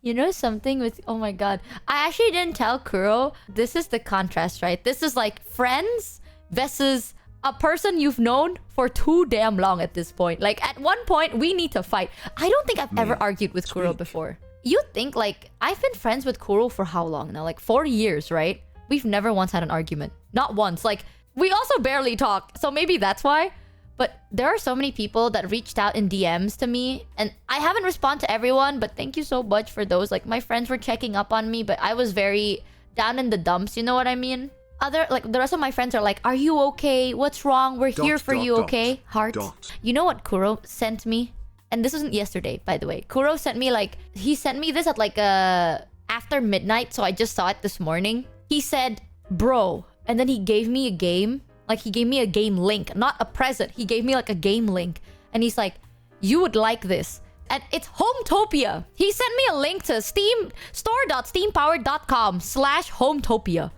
You know something with... Oh my god. I actually didn't tell Kuro. This is the contrast, right? This is like friends versus a person you've known for too damn long at this point. Like, at one point, we need to fight. I don't think I've ever argued with Kuro before. You think, like, I've been friends with Kuro for how long now? Like, 4 years, right? We've never once had an argument. Not once. Like, we also barely talk. So maybe that's why. But there are so many people that reached out in DMs to me. And I haven't responded to everyone, but thank you so much for those. Like, my friends were checking up on me, but I was very down in the dumps. You know what I mean? The rest of my friends are like, are you okay? What's wrong? We're here for you, okay? Heart. You know what Kuro sent me? And this wasn't yesterday, by the way. Kuro sent me like... He sent me this at like after midnight, so I just saw it this morning. He said, bro. And then he gave me a game. Like, he gave me a game link. Not a present. He gave me like a game link. And he's like, you would like this. And it's Hometopia. He sent me a link to store.steampowered.com/Hometopia.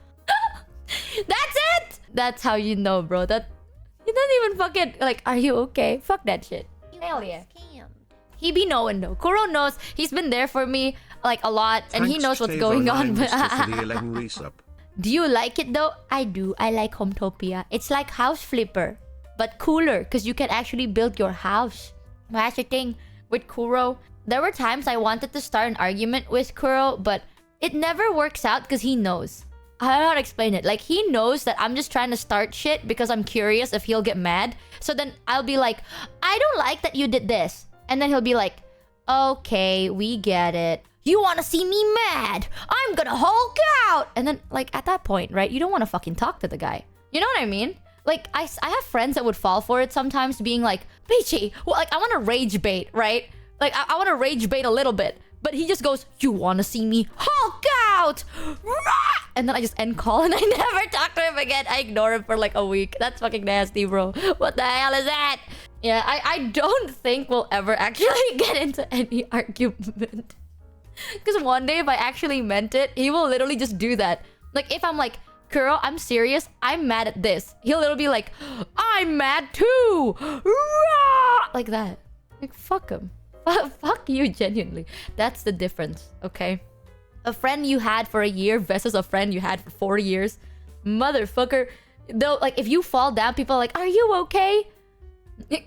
That's it! That's how you know, bro. That... He doesn't even fucking... Like, are you okay? Fuck that shit. Hell yeah. He be knowing though. Kuro knows. He's been there for me like a lot. And he knows what's going on. Do you like it though? I do. I like Hometopia. It's like House Flipper, but cooler because you can actually build your house. That's the thing with Kuro. There were times I wanted to start an argument with Kuro, but it never works out because he knows. I don't know how to explain it. Like, he knows that I'm just trying to start shit because I'm curious if he'll get mad. So then I'll be like, I don't like that you did this. And then he'll be like, okay, we get it. You want to see me mad? I'm gonna Hulk out! And then, like, at that point, right? You don't want to fucking talk to the guy. You know what I mean? Like, I have friends that would fall for it sometimes, being like, Michi, well, like, I want to rage bait, right? Like, I want to rage bait a little bit. But he just goes, you want to see me Hulk out? And then I just end call and I never talk to him again. I ignore him for like a week. That's fucking nasty, bro. What the hell is that? Yeah, I don't think we'll ever actually get into any argument. Because one day, if I actually meant it, he will literally just do that. Like, if I'm like, Kuro, I'm serious. I'm mad at this. He'll literally be like, I'm mad too. Like that. Like, fuck him. Fuck you, genuinely. That's the difference, okay? A friend you had for a year versus a friend you had for 4 years. Motherfucker. Though, like, if you fall down, people are like, are you okay?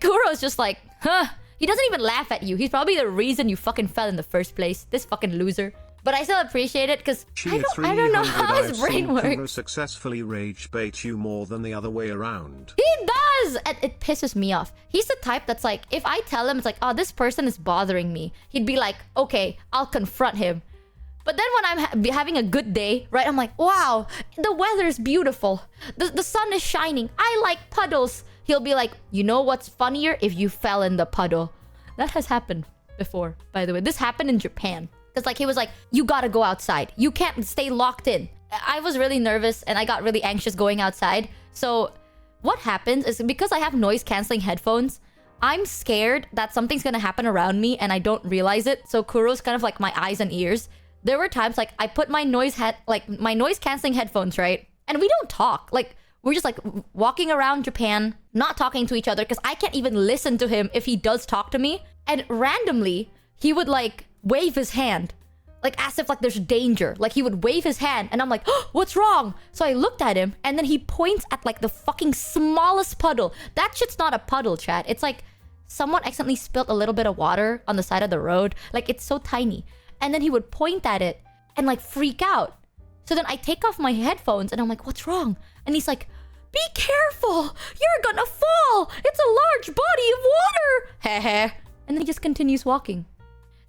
Kuro's just like, huh? He doesn't even laugh at you. He's probably the reason you fucking fell in the first place. This fucking loser. But I still appreciate it because I don't know how his brain works. Kuro successfully rage bait you more than the other way around. He does! And it pisses me off. He's the type that's like, if I tell him, it's like, oh, this person is bothering me. He'd be like, okay, I'll confront him. But then when I'm having a good day, right, I'm like, wow, the weather is beautiful. The sun is shining. I like puddles. He'll be like, you know what's funnier? If you fell in the puddle. That has happened before, by the way. This happened in Japan. Because, like, he was like, you gotta go outside. You can't stay locked in. I was really nervous and I got really anxious going outside. So what happens is because I have noise-canceling headphones, I'm scared that something's gonna happen around me and I don't realize it. So Kuro's kind of like my eyes and ears. There were times, like, I put my noise-canceling headphones, right? And we don't talk. Like, we're just, like, walking around Japan, not talking to each other because I can't even listen to him if he does talk to me. And randomly, he would, like, wave his hand, like, as if, like, there's danger. Like, he would wave his hand and I'm like, oh, what's wrong? So I looked at him and then he points at, like, the fucking smallest puddle. That shit's not a puddle, chat. It's like someone accidentally spilled a little bit of water on the side of the road. Like, it's so tiny. And then he would point at it and, like, freak out. So then I take off my headphones and I'm like, what's wrong? And he's like, be careful, you're gonna fall. It's a large body of water. Heh. And then he just continues walking.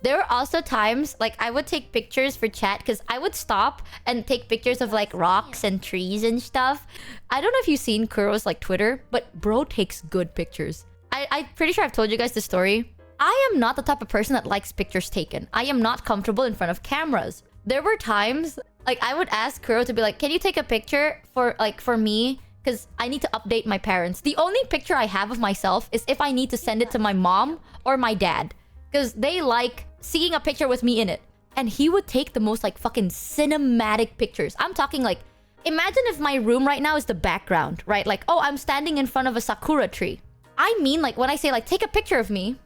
There were also times, like, I would take pictures for chat because I would stop and take pictures of, like, rocks and trees and stuff. I don't know if you've seen Kuro's, like, Twitter, but bro takes good pictures. I'm pretty sure I've told you guys this story. I am not the type of person that likes pictures taken. I am not comfortable in front of cameras. There were times, like, I would ask Kuro to be like, can you take a picture for me? Because I need to update my parents. The only picture I have of myself is if I need to send it to my mom or my dad. Because they like seeing a picture with me in it. And he would take the most, like, fucking cinematic pictures. I'm talking, like, imagine if my room right now is the background, right? Like, oh, I'm standing in front of a sakura tree. I mean, like, when I say, like, take a picture of me,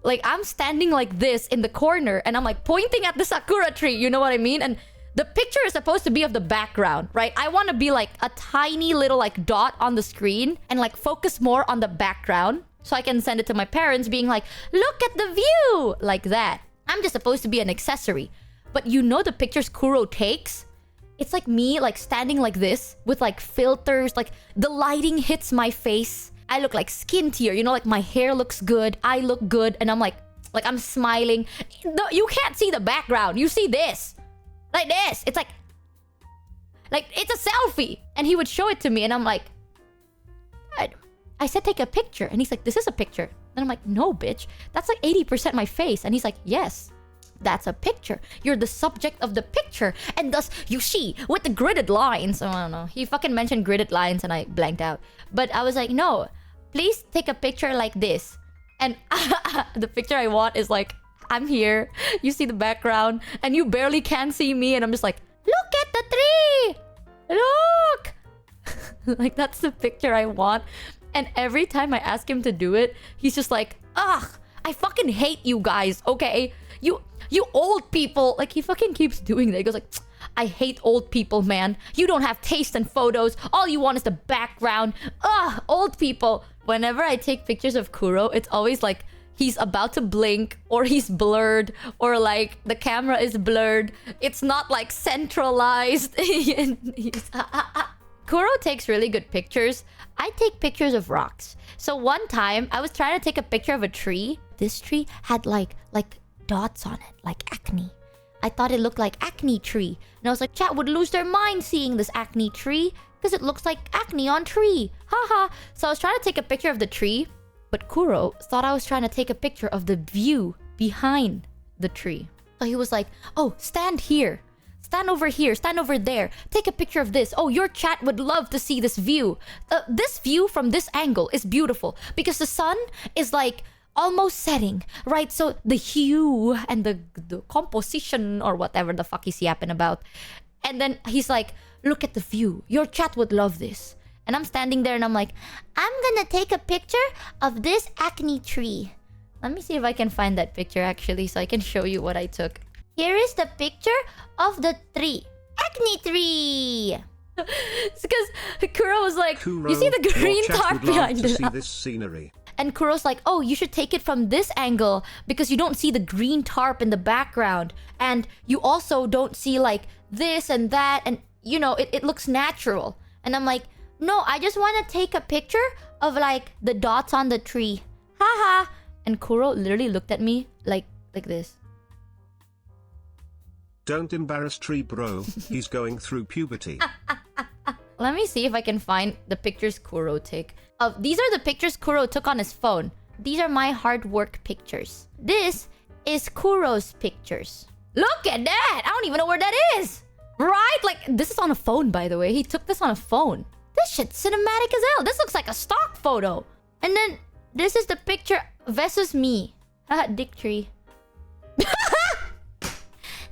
like I'm standing like this in the corner and I'm like pointing at the sakura tree, you know what I mean? And the picture is supposed to be of the background, right? I want to be like a tiny little like dot on the screen and like focus more on the background so I can send it to my parents being like, look at the view, like that. I'm just supposed to be an accessory. But you know the pictures Kuro takes? It's like me like standing like this with like filters, like the lighting hits my face. I look like skin tier, you know, like my hair looks good, I look good, and I'm like I'm smiling. No, you can't see the background. You see this. Like this. It's like it's a selfie. And he would show it to me and I'm like, I said take a picture. And he's like, this is a picture. And I'm like, no, bitch. That's like 80% my face. And he's like, yes, that's a picture. You're the subject of the picture. And thus, you see, with the gridded lines. Oh, I don't know. He fucking mentioned gridded lines and I blanked out. But I was like, no, please take a picture like this. And the picture I want is like, I'm here. You see the background. And you barely can see me. And I'm just like, look at the tree. Look. Like, that's the picture I want. And every time I ask him to do it, he's just like, ugh, I fucking hate you guys, okay? You old people. Like, he fucking keeps doing that. He goes like, I hate old people, man. You don't have taste in photos. All you want is the background. Ugh, old people. Whenever I take pictures of Kuro, it's always like he's about to blink or he's blurred or like the camera is blurred. It's not like centralized. Kuro takes really good pictures. I take pictures of rocks. So one time, I was trying to take a picture of a tree. This tree had like dots on it, like acne. I thought it looked like acne tree. And I was like, chat would lose their mind seeing this acne tree because it looks like acne on tree. Haha. So I was trying to take a picture of the tree, but Kuro thought I was trying to take a picture of the view behind the tree. So he was like, oh, stand here. Stand over here, stand over there. Take a picture of this. Oh, your chat would love to see this view. This view from this angle is beautiful because the sun is like almost setting, right? So the hue and the composition or whatever the fuck he's yapping about. And then he's like, look at the view. Your chat would love this. And I'm standing there and I'm like, I'm gonna take a picture of this acne tree. Let me see if I can find that picture actually so I can show you what I took. Here is the picture of the tree. Acne tree! It's because Kuro was like, Kuro, you see the green tarp behind to it? see this scenery. And Kuro's like, oh, you should take it from this angle because you don't see the green tarp in the background. And you also don't see like this and that. And, you know, it looks natural. And I'm like, no, I just want to take a picture of like the dots on the tree. Haha. And Kuro literally looked at me like this. Don't embarrass Tree Bro, he's going through puberty. Let me see if I can find the pictures Kuro took. These are the pictures Kuro took on his phone. These are my hard work pictures. This is Kuro's pictures. Look at that! I don't even know where that is! Right? Like, this is on a phone, by the way. He took this on a phone. This shit's cinematic as hell. This looks like a stock photo. And then, this is the picture versus me. Haha, dick tree.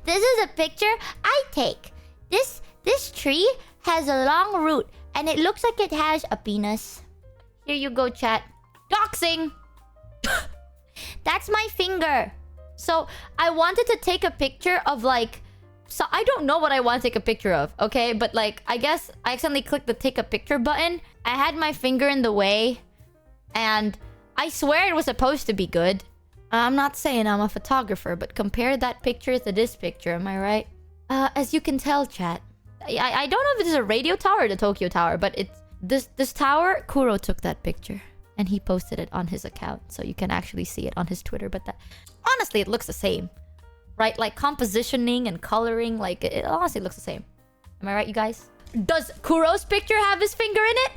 This is a picture I take. This tree has a long root and it looks like it has a penis. Here you go, chat. Doxing! That's my finger. So I wanted to take a picture of like... So I don't know what I want to take a picture of, okay? But like, I guess I accidentally clicked the take a picture button. I had my finger in the way. And I swear it was supposed to be good. I'm not saying I'm a photographer, but compare that picture to this picture, am I right? As you can tell, chat. I don't know if it's a radio tower or the Tokyo Tower, but it's... This tower, Kuro took that picture. And he posted it on his account, so you can actually see it on his Twitter, but that... Honestly, it looks the same. Right? Like, compositioning and coloring, like, it honestly looks the same. Am I right, you guys? Does Kuro's picture have his finger in it?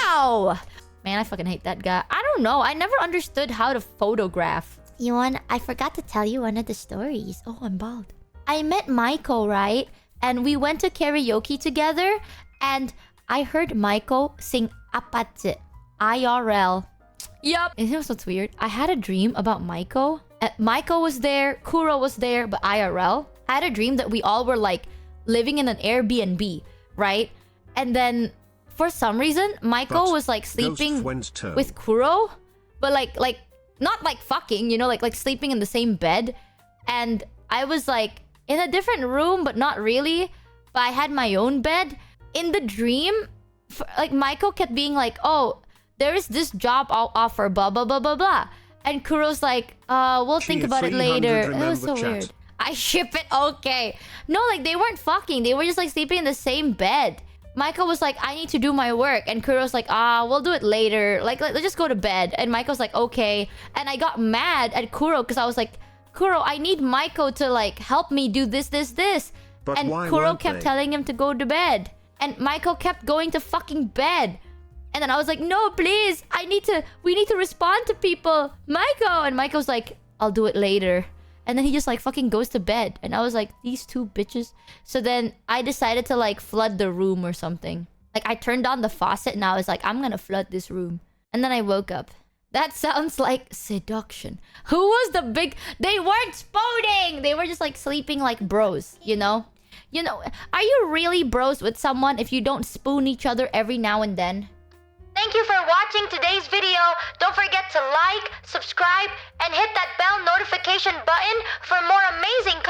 No! Man, I fucking hate that guy. I don't know. I never understood how to photograph. I forgot to tell you one of the stories. Oh, I'm bald. I met Maiko, right? And we went to karaoke together. And I heard Maiko sing Apache. IRL. Yup. You know what's weird? I had a dream about Maiko. Maiko was there. Kuro was there. But IRL. I had a dream that we all were like living in an Airbnb. Right? And then for some reason, Maiko was like sleeping with Kuro. But like not like fucking, you know, like sleeping in the same bed. And I was like in a different room, but not really. But I had my own bed. In the dream, like Maiko kept being like, oh, there is this job I'll offer, blah, blah, blah, blah, blah. And Kuro's like, we'll think about it later. It was so weird. I ship it, okay. No, like they weren't fucking. They were just like sleeping in the same bed. Maiko was like, I need to do my work. And Kuro's like, we'll do it later. Like, let's just go to bed. And Maiko's like, okay. And I got mad at Kuro because I was like, Kuro, I need Maiko to like help me do this, this, this. But and why Kuro weren't kept they? telling him to go to bed. And Maiko kept going to fucking bed. And then I was like, no, please. We need to respond to people. Maiko. And Maiko's like, I'll do it later. And then he just like fucking goes to bed. And I was like, these two bitches. So then I decided to like flood the room or something. Like I turned on the faucet and I was like, I'm gonna flood this room. And then I woke up. That sounds like seduction. Who was the big... They weren't spooning! They were just like sleeping like bros, you know? You know, are you really bros with someone if you don't spoon each other every now and then? Thank you for watching today's video. Don't forget to like, subscribe, and hit that bell notification button for more amazing